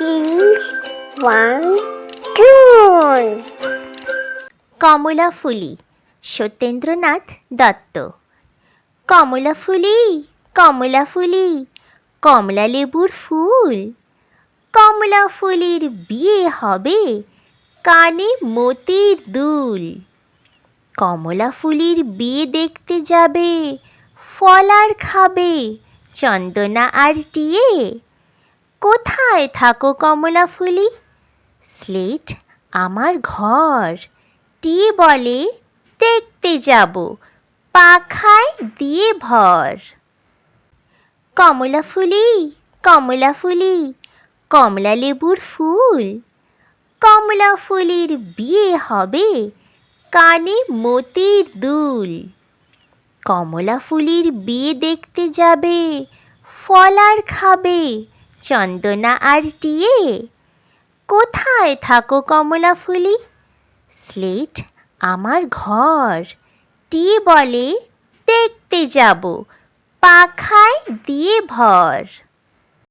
is one tune. কমলাফুলি Satyendranath Dutta. কমলাফুলি কমলাফুলি কমলা লেবুর ফুল, কমলাফুলির বিয়ে হবে কানে মতির দুল। কমলাফুলির বিয়ে দেখতে যাবে, ফল আর খাবে চন্দনা আর টিয়ে। কোথায় থাকো কমলাফুলি? স্লেট আমার ঘর, টিয়ে বলে দেখতে যাব পাখায় দিয়ে ভর। কমলাফুলি কমলাফুলি কমলা লেবুর ফুল, কমলাফুলির বিয়ে হবে কানে মতির দুল। কমলাফুলির বিয়ে দেখতে যাবে, ফল আর খাবে চন্দনা আর টিয়ে। কোথায় থাকো কমলাফুলি? স্লেট আমার ঘর, টিয়ে বলে দেখতে যাব পাখায় দিয়ে ভর।